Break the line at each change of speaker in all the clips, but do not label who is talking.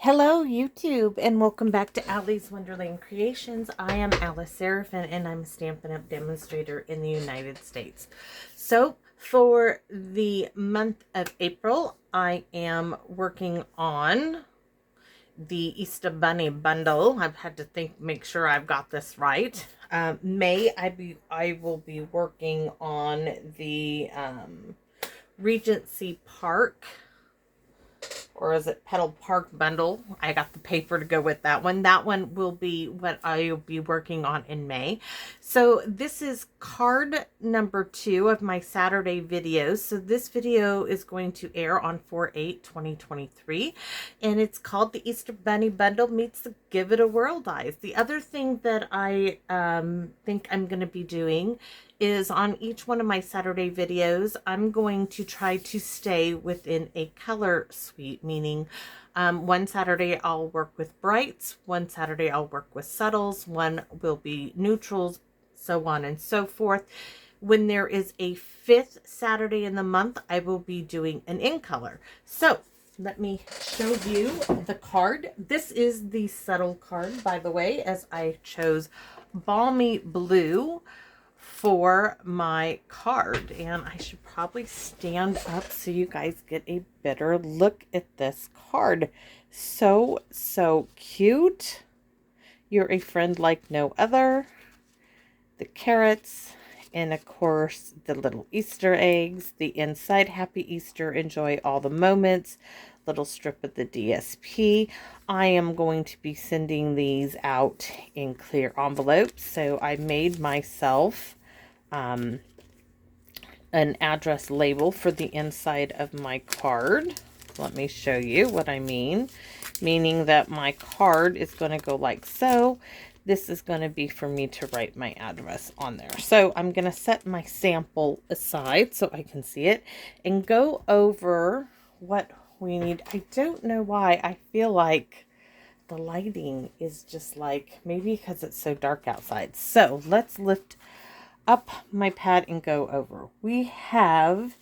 Hello YouTube and welcome back to Allie's Wonderland Creations. I am Alice Seraphin and I'm a Stampin' Up! Demonstrator in the United States. So for the month of April, I am working on the Easter Bunny bundle. I've had to make sure I've got this right. May, I will be working on the Regency Park, or is it Petal Park bundle? I got the paper to go with that one. That one will be what I'll be working on in May. So this is card number 2 of my Saturday videos. So this video is going to air on 4/8/2023, and it's called the Easter Bunny Bundle meets the Give It a Whirl Dies. The other thing that I think I'm going to be doing is on each one of my Saturday videos, I'm going to try to stay within a color suite, meaning one Saturday I'll work with brights, one Saturday I'll work with subtles, one will be neutrals, so on and so forth. When there is a 5th Saturday in the month, I will be doing an in color. So let me show you the card. This is the subtle card, by the way, as I chose Balmy Blue for my card, and I should probably stand up so you guys get a better look at this card. So cute. You're a friend like no other. The carrots, and of course the little Easter eggs. The inside, Happy Easter, enjoy all the moments. Little strip of the DSP. I am going to be sending these out in clear envelopes, so I made myself an address label for the inside of my card. Let me show you what I mean. Meaning that my card is going to go like so. This is going to be for me to write my address on there. So I'm going to set my sample aside so I can see it and go over what we need. I don't know why I feel like the lighting is just like, maybe because it's so dark outside. So let's lift up my pad and go over. We have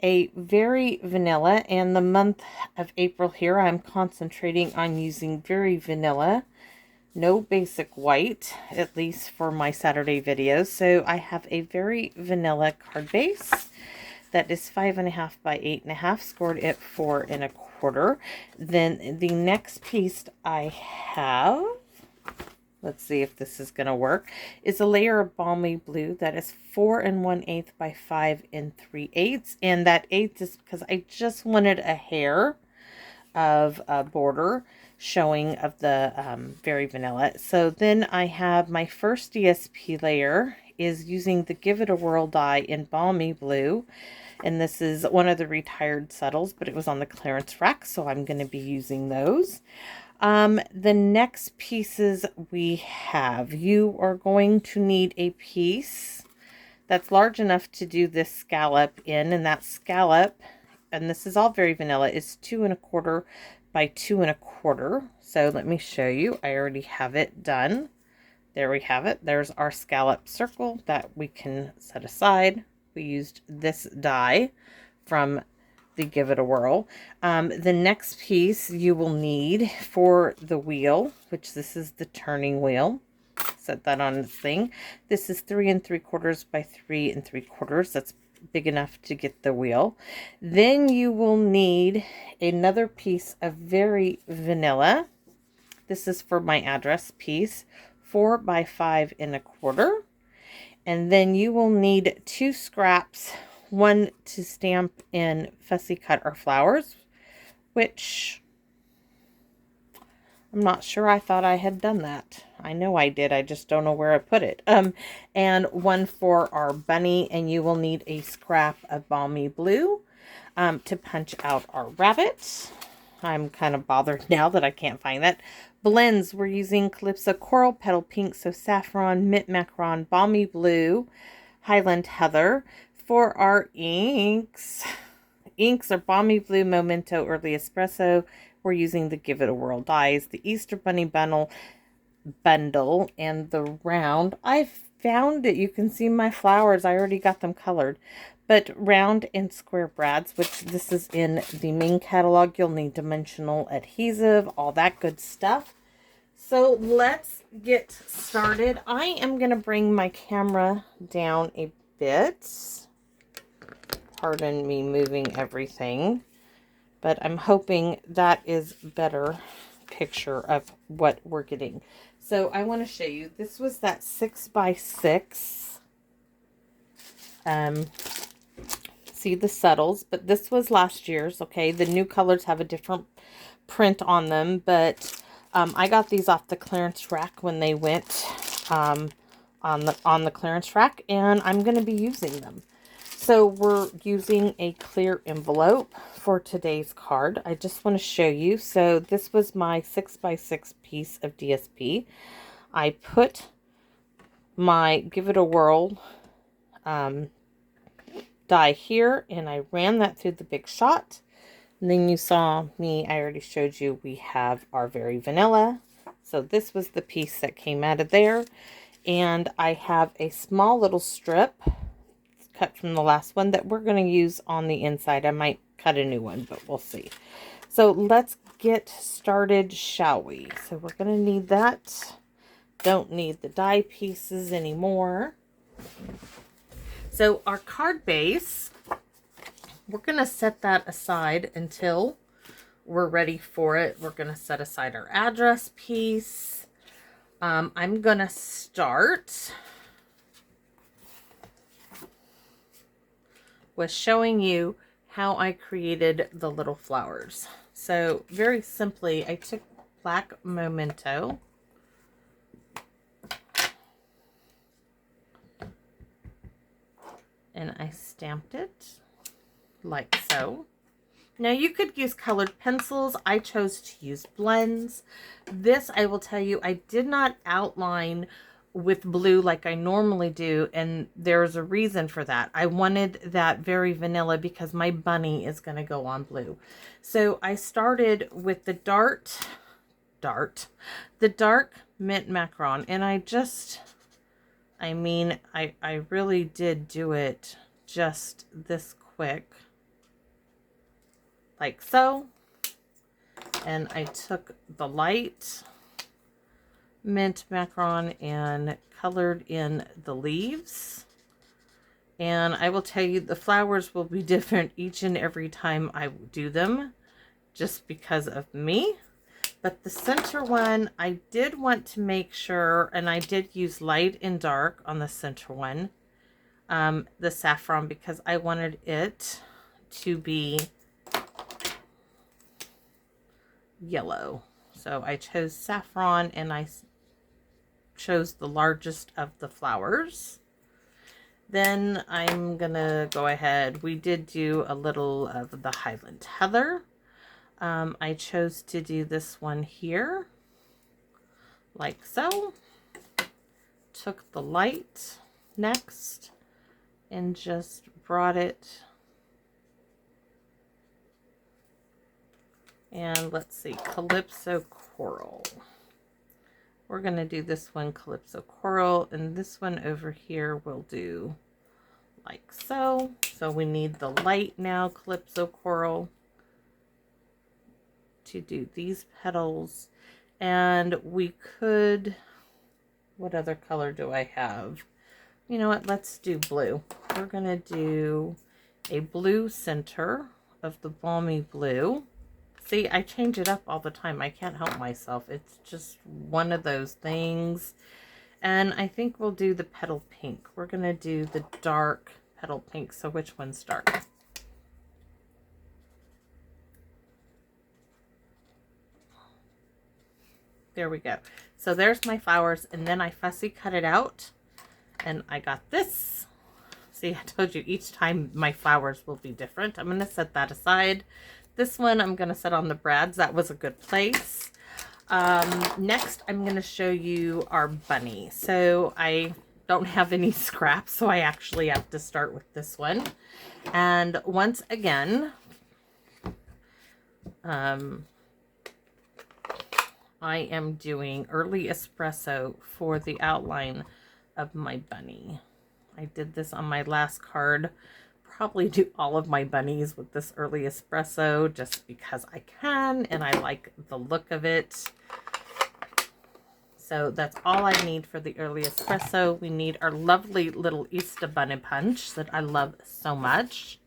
a very vanilla, and the month of April here I'm concentrating on using very vanilla, no basic white, at least for my Saturday videos. So I have a very vanilla card base that is 5.5 by 8.5, scored at 4 1/4. Then the next piece I have, let's see if this is going to work, is a layer of Balmy Blue that is 4 1/8 by 5 3/8. And that 1/8 is because I just wanted a hair of a border showing of the very vanilla. So then I have my first DSP layer is using the Give It a Whirl die in Balmy Blue. And this is one of the retired subtles, but it was on the clearance rack, so I'm going to be using those. The next pieces we have, you are going to need a piece that's large enough to do this scallop in, and that scallop, and this is all very vanilla, is 2 1/4 by 2 1/4. So let me show you. I already have it done. There we have it. There's our scallop circle that we can set aside. We used this die from the Give It a Whirl. The next piece you will need for the wheel, which this is the turning wheel. Set that on its thing. This is 3 3/4 by 3 3/4. That's big enough to get the wheel. Then you will need another piece of very vanilla. This is for my address piece, 4 by 5 1/4. And then you will need 2 scraps, one to stamp in fussy cut or flowers, which I'm not sure. I thought I had done that. I know I did. I just don't know where I put it. And one for our bunny, and you will need a scrap of Balmy Blue to punch out our rabbit. I'm kind of bothered now that I can't find that. Blends, we're using Calypso Coral, Petal Pink, so Saffron, Mint Macaron, Balmy Blue, Highland Heather. For our inks are Balmy Blue, Memento, Early Espresso. We're using the Give It a Whirl dies, the Easter Bunny bundle, and the round. I found it. You can see my flowers. I already got them colored. But round and square brads, which this is in the main catalog. You'll need dimensional adhesive, all that good stuff. So let's get started. I am going to bring my camera down a bit. Pardon me moving everything. But I'm hoping that is better picture of what we're getting. So I want to show you. This was that 6x6. See the settles, but this was last year's. Okay, the new colors have a different print on them, but I got these off the clearance rack when they went on the clearance rack, and I'm going to be using them. So we're using a clear envelope for today's card. I just want to show you. So this was my 6x6 piece of DSP. I put my Give It a Whirl die here, and I ran that through the Big Shot. And then you saw me, I already showed you, we have our Very Vanilla. So this was the piece that came out of there. And I have a small little strip cut from the last one that we're going to use on the inside. I might cut a new one, but we'll see. So let's get started, shall we? So we're going to need that. Don't need the die pieces anymore. So our card base, we're going to set that aside until we're ready for it. We're going to set aside our address piece. I'm going to start with showing you how I created the little flowers. So very simply, I took black Memento, and I stamped it like so. Now you could use colored pencils. I chose to use blends. This, I will tell you, I did not outline with blue like I normally do, and there's a reason for that. I wanted that Very Vanilla because my bunny is going to go on blue. So I started with the dark mint macaron, and I really did do it just this quick, like so. And I took the light mint macaron and colored in the leaves. And I will tell you, the flowers will be different each and every time I do them, just because of me. But the center one, I did want to make sure, and I did use light and dark on the center one, the saffron, because I wanted it to be yellow. So I chose saffron, and I chose the largest of the flowers. Then I'm gonna go ahead. We did do a little of the Highland Heather. I chose to do this one here, like so. Took the light next and just brought it. And let's see, Calypso Coral. We're going to do this one Calypso Coral, and this one over here we'll do like so. So we need the light now, Calypso Coral, to do these petals. And we could, what other color do I have? You know what, let's do blue. We're going to do a blue center of the Balmy Blue. See, I change it up all the time. I can't help myself. It's just one of those things. And I think we'll do the petal pink. We're going to do the dark petal pink. So which one's dark? There we go. So there's my flowers. And then I fussy cut it out. And I got this. See, I told you each time my flowers will be different. I'm going to set that aside. This one I'm going to set on the brads. That was a good place. Next, I'm going to show you our bunny. So I don't have any scraps, so I actually have to start with this one. And once again, I am doing early espresso for the outline of my bunny. I did this on my last card. Probably do all of my bunnies with this early espresso just because I can and I like the look of it. So that's all I need for the early espresso. We need our lovely little Easter bunny punch that I love so much.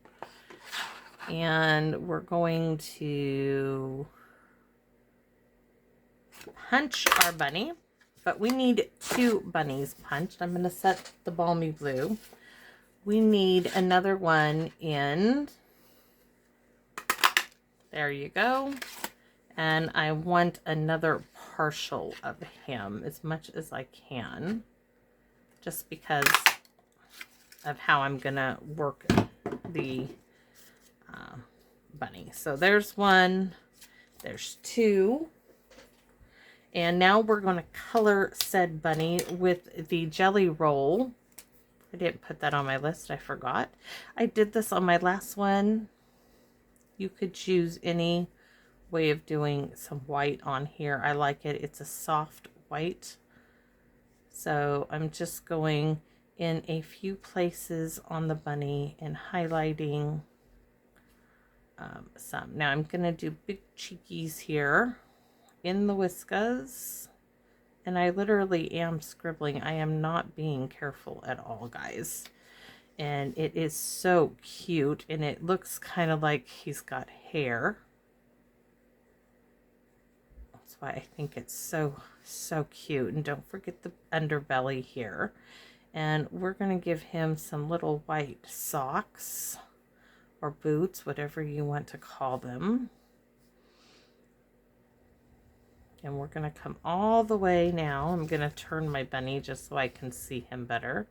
And we're going to punch our bunny, but we need 2 bunnies punched. I'm going to set the balmy blue. We need another one in, there you go. And I want another partial of him as much as I can, just because of how I'm going to work the bunny. So there's 1, there's 2. And now we're going to color said bunny with the jelly roll. I didn't put that on my list. I forgot. I did this on my last one. You could choose any way of doing some white on here. I like it. It's a soft white. So I'm just going in a few places on the bunny and highlighting some. Now I'm going to do big cheekies here in the Whiskas. And I literally am scribbling. I am not being careful at all, guys. And it is so cute. And it looks kind of like he's got hair. That's why I think it's so, so cute. And don't forget the underbelly here. And we're going to give him some little white socks or boots, whatever you want to call them. And we're going to come all the way now. I'm going to turn my bunny just so I can see him better.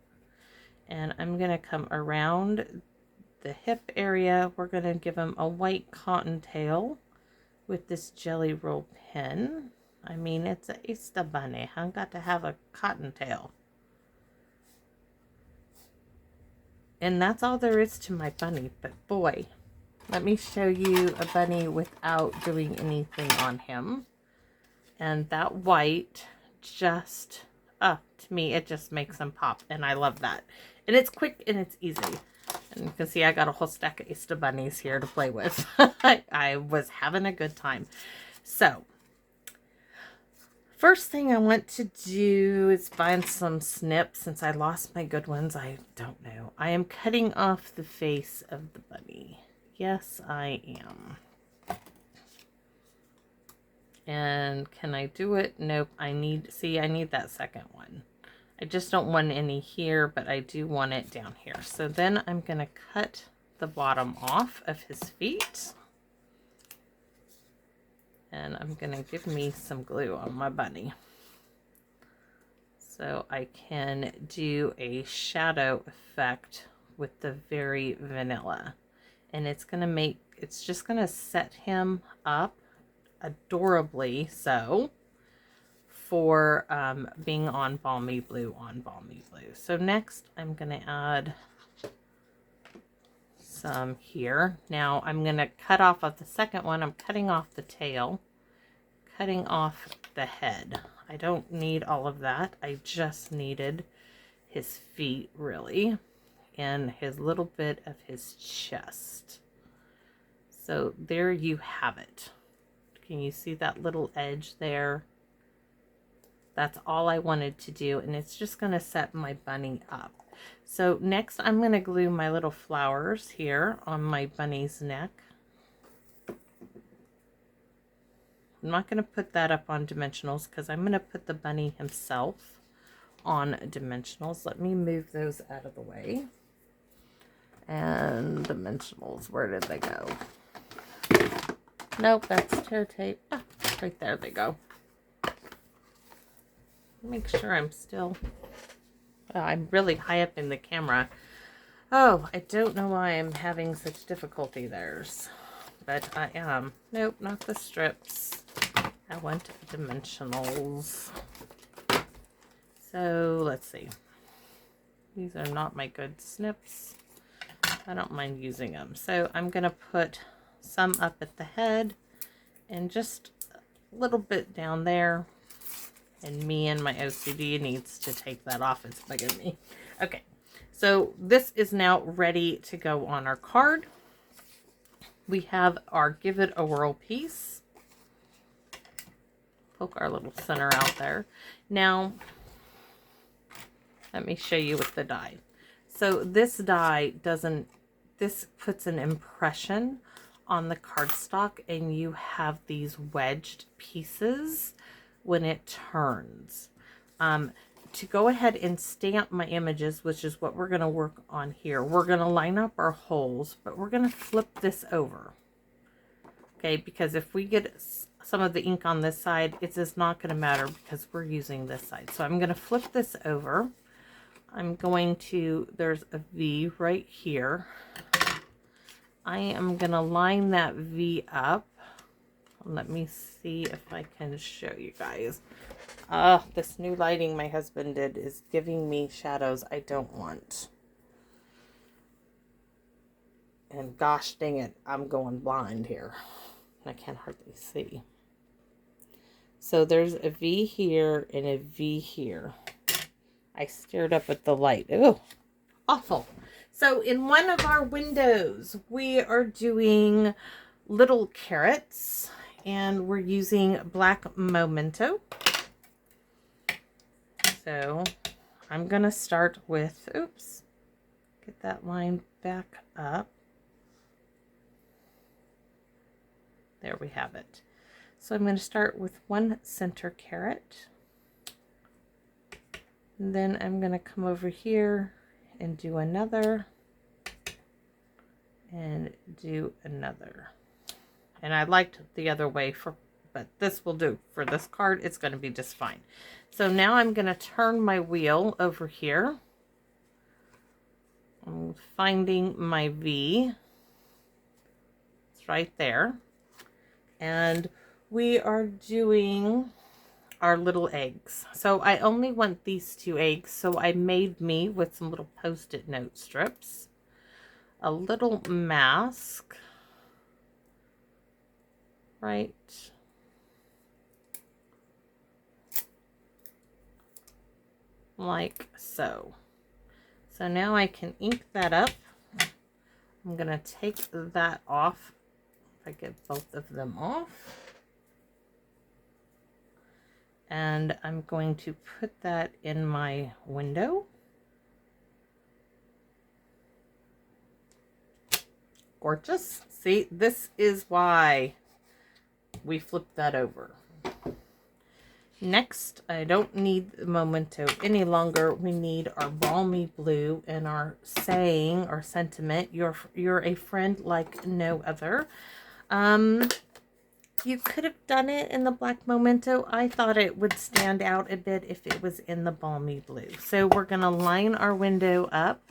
And I'm going to come around the hip area. We're going to give him a white cottontail with this jelly roll pin. I mean, it's a Easter bunny. I've got to have a cottontail. And that's all there is to my bunny. But boy, let me show you a bunny without doing anything on him. And that white just, to me, it just makes them pop. And I love that. And it's quick and it's easy. And you can see I got a whole stack of Easter bunnies here to play with. I was having a good time. So, first thing I want to do is find some snips. Since I lost my good ones, I don't know. I am cutting off the face of the bunny. Yes, I am. And can I do it? Nope. I need that second one. I just don't want any here, but I do want it down here. So then I'm going to cut the bottom off of his feet. And I'm going to give me some glue on my bunny, so I can do a shadow effect with the very vanilla. And it's just going to set him up adorably so for being on balmy blue So next I'm going to add some here. Now I'm going to cut off of the second one. I'm cutting off the tail, cutting off the head. I don't need all of that. I just needed his feet, really, and his little bit of his chest. So there you have it. Can you see that little edge there? That's all I wanted to do, and it's just going to set my bunny up. So next I'm going to glue my little flowers here on my bunny's neck. I'm not going to put that up on dimensionals because I'm going to put the bunny himself on dimensionals. Let me move those out of the way. And dimensionals, where did they go? Nope, that's toe tape. Ah, right there they go. Make sure I'm still... Oh, I'm really high up in the camera. Oh, I don't know why I'm having such difficulty there. But I am. Nope, not the strips. I want dimensionals. So, let's see. These are not my good snips. I don't mind using them. So, I'm going to put some up at the head and just a little bit down there. And me and my OCD needs to take that off. It's bugging me. Okay, so this is now ready to go on our card. We have our Give It a Whirl piece. Poke our little center out there. Now, let me show you with the die. So this die this puts an impression on the cardstock, and you have these wedged pieces when it turns. To go ahead and stamp my images, which is what we're going to work on here, we're going to line up our holes, but we're going to flip this over. Okay, because if we get some of the ink on this side, it's just not going to matter because we're using this side. So I'm going to flip this over. I'm going to, there's a V right here. I am going to line that V up. Let me see if I can show you guys. This new lighting my husband did is giving me shadows I don't want. And gosh dang it, I'm going blind here. I can't hardly see. So there's a V here and a V here. I stared up at the light. Ooh, awful. So in one of our windows, we are doing little carrots, and we're using black memento. So I'm going to start with, oops, get that line back up. There we have it. So I'm going to start with one center carrot. And then I'm going to come over here and do another. And do another. And I liked the other way, but this will do. For this card, it's going to be just fine. So now I'm going to turn my wheel over here. I'm finding my V. It's right there. And we are doing our little eggs. So I only want these 2 eggs, so I made me with some little Post-it note strips a little mask right like so. So now I can ink that up. I'm going to take that off. If I get both of them off. And I'm going to put that in my window. Gorgeous. See, this is why we flipped that over. Next, I don't need the memento any longer. We need our balmy blue and our saying or sentiment. You're a friend like no other. You could have done it in the black memento. I thought it would stand out a bit if it was in the balmy blue. So we're going to line our window up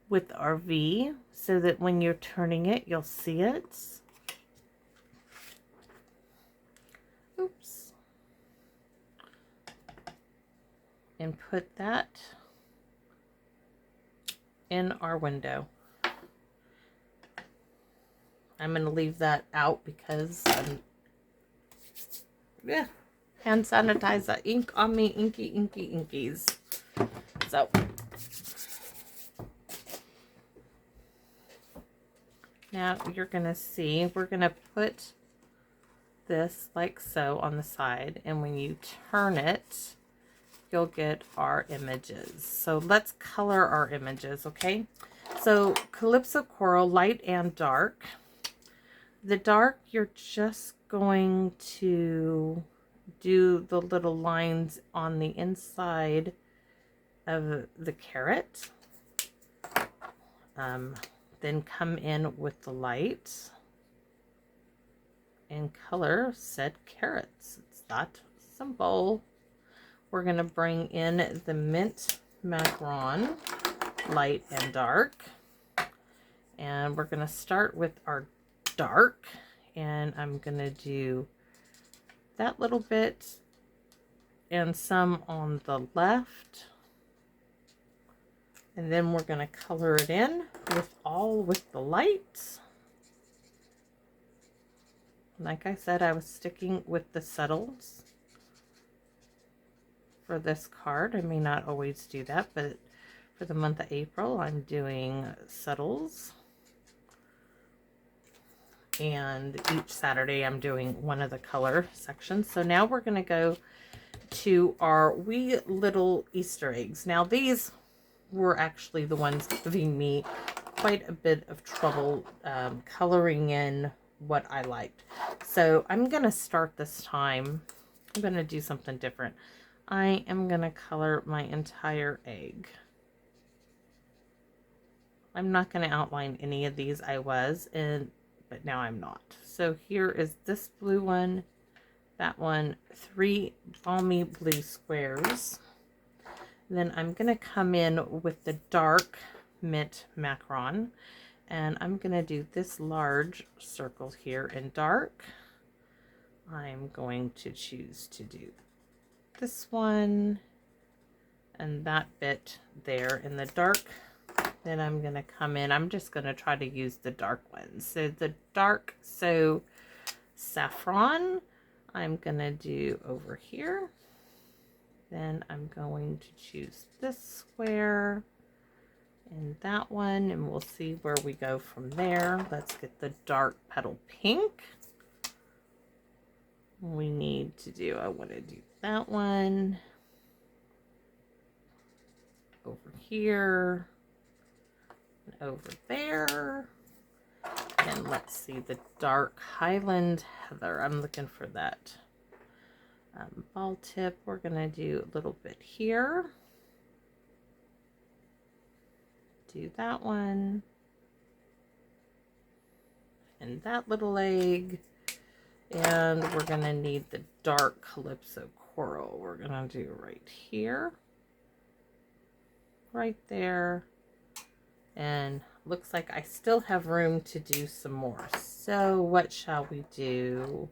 with our V so that when you're turning it, you'll see it. Oops. And put that in our window. I'm going to leave that out because hand sanitizer ink on me, inky, inkies. So now you're going to see, we're going to put this like so on the side, and when you turn it, you'll get our images. So let's color our images, okay? So Calypso Coral, light and dark. The dark, you're just going to do the little lines on the inside of the carrot. Then come in with the light and color said carrots. It's that simple. We're going to bring in the mint macaron, light and dark. And we're going to start with our dark, and I'm going to do that little bit and some on the left. And then we're going to color it in with the light. Like I said, I was sticking with the subtles. for this card. I may not always do that, but for the month of April, I'm doing subtles. And each Saturday, I'm doing one of the color sections. So now we're going to go to our wee little Easter eggs. Now, these were actually the ones giving me quite a bit of trouble coloring in what I liked. So I'm going to start this time. I'm going to do something different. I am going to color my entire egg. I'm not going to outline any of these. I was, but now I'm not. So here is this blue one, that one, 3 balmy blue squares. Then I'm going to come in with the dark mint macaron, and I'm going to do this large circle here in dark. I'm going to choose to do this one and that bit there in the dark. Then I'm going to come in, I'm just going to try to use the dark ones. So the dark, so saffron, I'm going to do over here. Then I'm going to choose this square and that one, and we'll see where we go from there. Let's get the dark petal pink. We need to do, I want to do that one over here and over there. And let's see, the dark Highland Heather. I'm looking for that ball tip. We're going to do a little bit here. Do that one. And that little egg. And we're going to need the dark Calypso Coral. We're going to do right here. Right there. And looks like I still have room to do some more. So what shall we do?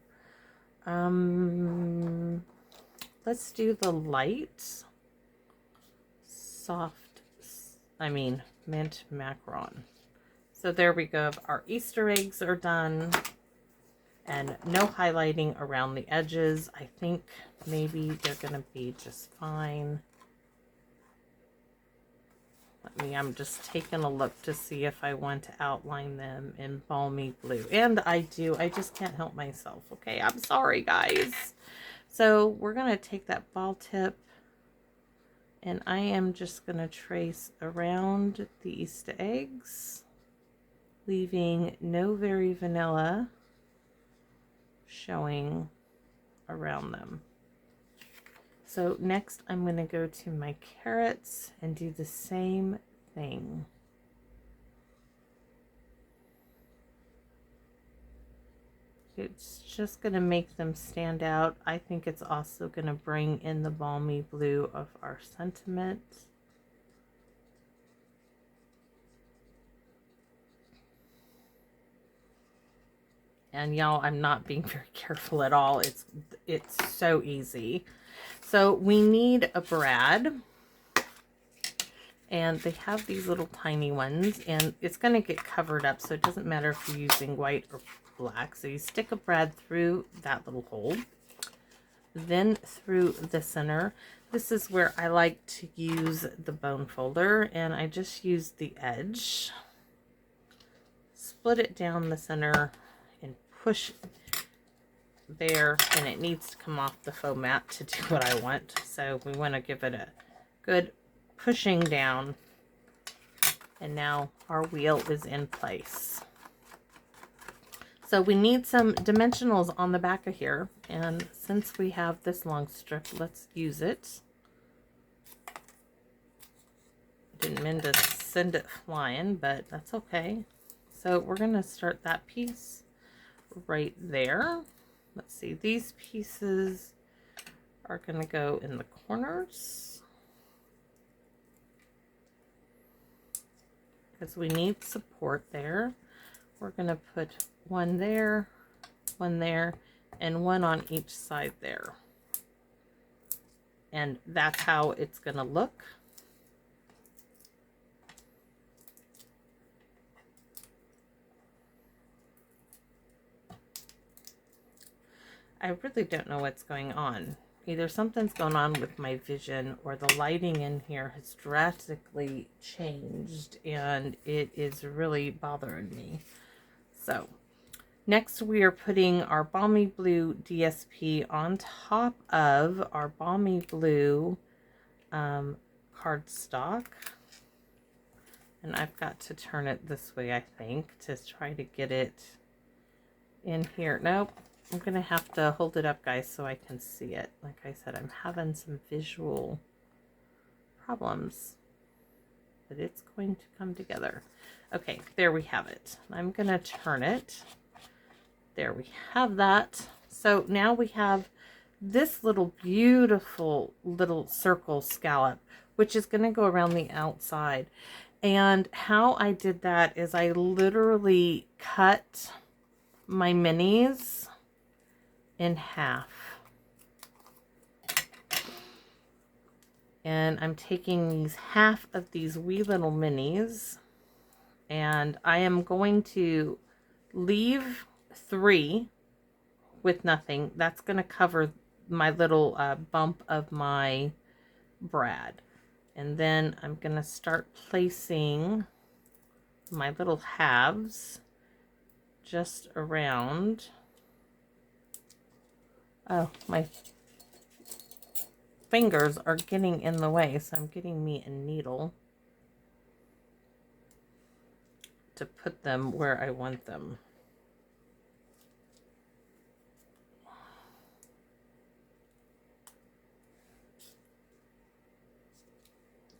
Let's do the light soft, mint macaron. So there we go. Our Easter eggs are done. And no highlighting around the edges. I think maybe they're going to be just fine. I'm just taking a look to see if I want to outline them in balmy blue. And I do. I just can't help myself. Okay, I'm sorry, guys. So we're going to take that ball tip. And I am just going to trace around the Easter eggs. Leaving no very vanilla showing around them. So next I'm going to go to my carrots and do the same thing. It's just going to make them stand out. I think it's also going to bring in the balmy blue of our sentiment. And y'all, I'm not being very careful at all. It's so easy. So we need a brad. And they have these little tiny ones. And it's going to get covered up. So it doesn't matter if you're using white or black. So you stick a brad through that little hole. Then through the center. This is where I like to use the bone folder. And I just use the edge. Split it down the center. And push there, and it needs to come off the faux mat to do what I want. So we want to give it a good pushing down, and now our wheel is in place. So we need some dimensionals on the back of here, and since we have this long strip, let's use it. Didn't mean to send it flying, but that's okay. So we're going to start that piece right there. Let's see, these pieces are going to go in the corners because we need support there. We're going to put one there, and one on each side there. And that's how it's going to look. I really don't know what's going on. either something's going on with my vision or the lighting in here has drastically changed and it is really bothering me. So next we are putting our Balmy Blue DSP on top of our Balmy Blue cardstock. And I've got to turn it this way, I think, to try to get it in here. Nope. I'm going to have to hold it up, guys, so I can see it. Like I said, I'm having some visual problems. But it's going to come together. Okay, there we have it. I'm going to turn it. There we have that. So now we have this little beautiful little circle scallop, which is going to go around the outside. And how I did that is I literally cut my minis in half. And I'm taking these half of these wee little minis, and I am going to leave 3 with nothing. That's going to cover my little bump of my brad. And then I'm going to start placing my little halves just around. Oh, my fingers are getting in the way, so I'm getting me a needle to put them where I want them.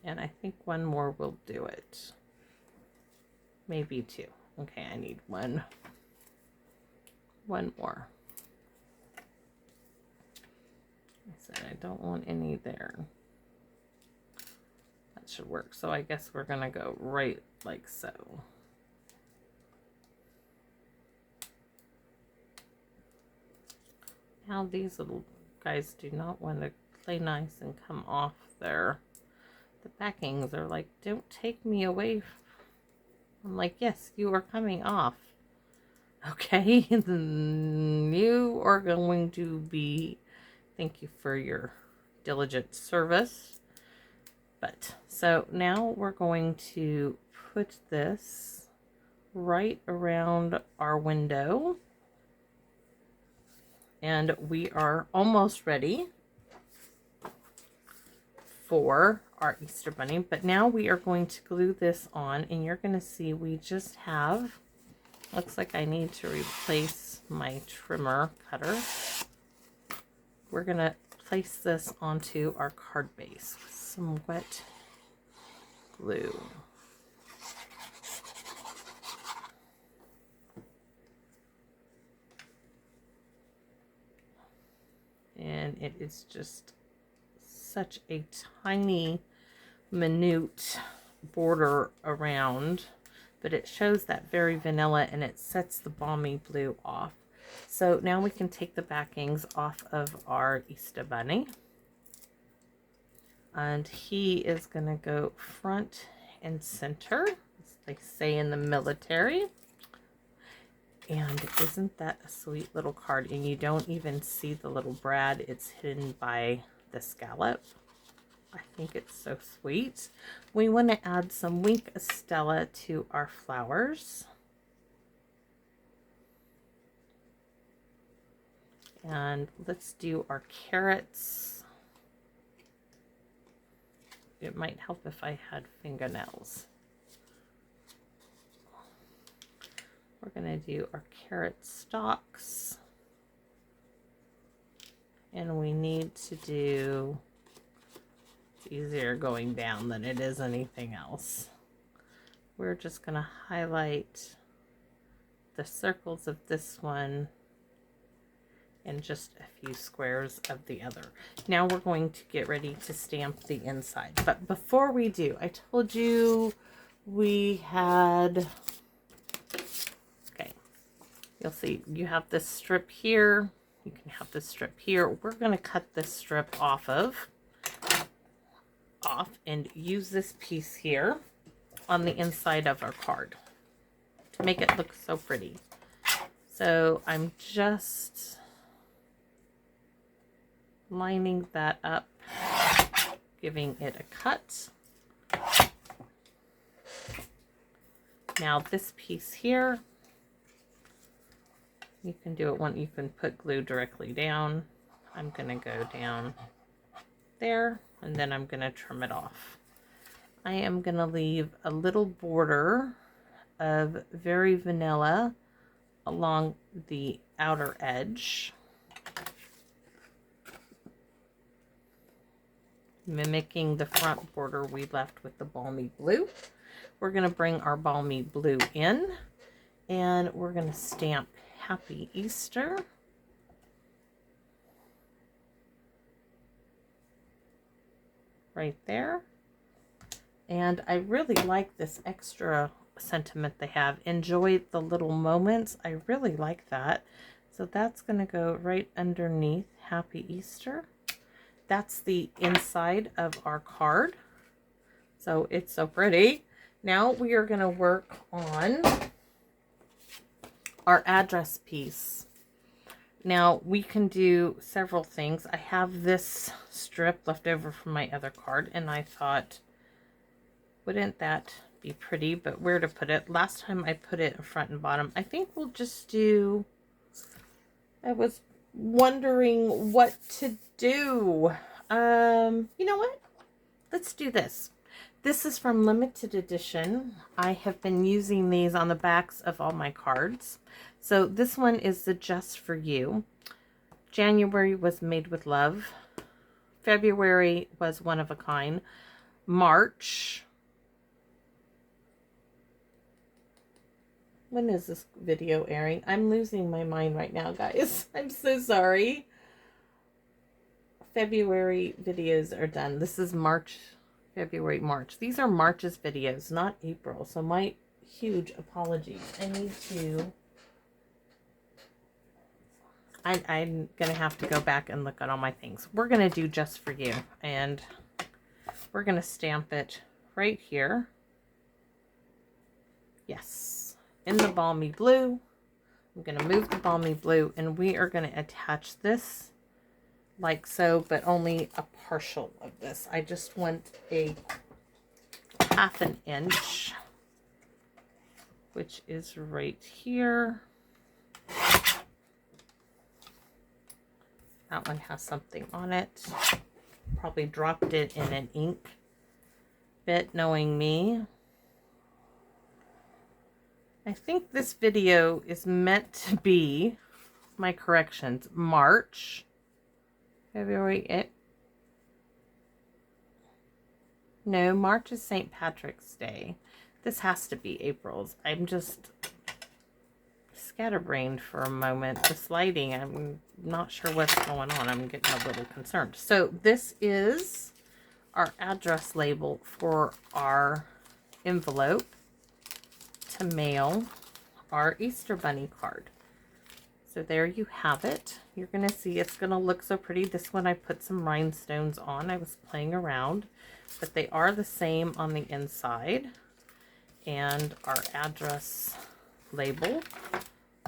And I think one more will do it. Maybe 2. Okay, I need one more. I said I don't want any there. That should work. So I guess we're gonna go right like so. Now these little guys do not want to play nice and come off there. The backings are like, don't take me away. I'm like, yes, you are coming off. Okay, you are going to be, thank you for your diligent service. But, so now we're going to put this right around our window. And we are almost ready for our Easter Bunny. But now we are going to glue this on, and you're going to see we just have, looks like I need to replace my trimmer cutter. We're going to place this onto our card base with some wet glue. And it is just such a tiny, minute border around, but it shows that very vanilla and it sets the Balmy Blue off. So now we can take the backings off of our Easter Bunny. And he is going to go front and center, as they say in the military. And isn't that a sweet little card? And you don't even see the little brad. It's hidden by the scallop. I think it's so sweet. We want to add some Wink Estella to our flowers. And let's do our carrots. It might help if I had fingernails. We're going to do our carrot stalks. And we need to do, it's easier going down than it is anything else. We're just going to highlight the circles of this one and just a few squares of the other. Now we're going to get ready to stamp the inside. But before we do, I told you we had, okay, you'll see you have this strip here. You can have this strip here. We're going to cut this strip off and use this piece here on the inside of our card to make it look so pretty. So I'm just lining that up, giving it a cut. Now this piece here, you can do it when you can put glue directly down. I'm going to go down there, and then I'm going to trim it off. I am going to leave a little border of very vanilla along the outer edge, mimicking the front border we left with the balmy blue. We're going to bring our balmy blue in, and we're going to stamp Happy Easter. Right there. And I really like this extra sentiment they have. Enjoy the little moments. I really like that. So that's going to go right underneath Happy Easter. That's the inside of our card. So it's so pretty. Now we are going to work on our address piece. Now we can do several things. I have this strip left over from my other card, and I thought, wouldn't that be pretty? But where to put it? Last time I put it in front and bottom. I think we'll just do, I was wondering what to do. You know what? Let's do this. This is from limited edition. I have been using these on the backs of all my cards. So this one is the Just For You. January was Made with Love. February was One of a Kind. March. When is this video airing? I'm losing my mind right now, guys. I'm so sorry. February videos are done. This is March, February, March. These are March's videos, not April. So my huge apologies. I need to... I'm going to have to go back and look at all my things. We're going to do Just For You. And we're going to stamp it right here. Yes. In the balmy blue. I'm going to move the balmy blue. And we are going to attach this like so, but only a partial of this. I just want a 1/2 inch, which is right here. That one has something on it. Probably dropped it in an ink bit, knowing me. I think this video is meant to be, my corrections, March, February, no, March is St. Patrick's Day. This has to be April's. I'm just scatterbrained for a moment. This lighting, I'm not sure what's going on. I'm getting a little concerned. So this is our address label for our envelope to mail our Easter Bunny card. So there you have it. You're going to see it's going to look so pretty. This one I put some rhinestones on. I was playing around, but they are the same on the inside. And our address label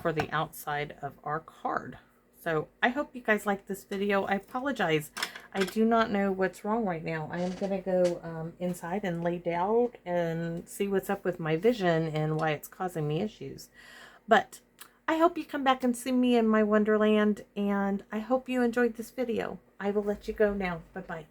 for the outside of our card. So I hope you guys like this video. I apologize. I do not know what's wrong right now. I am going to go inside and lay down and see what's up with my vision and why it's causing me issues. But I hope you come back and see me in my wonderland, and I hope you enjoyed this video. I will let you go now. Bye-bye.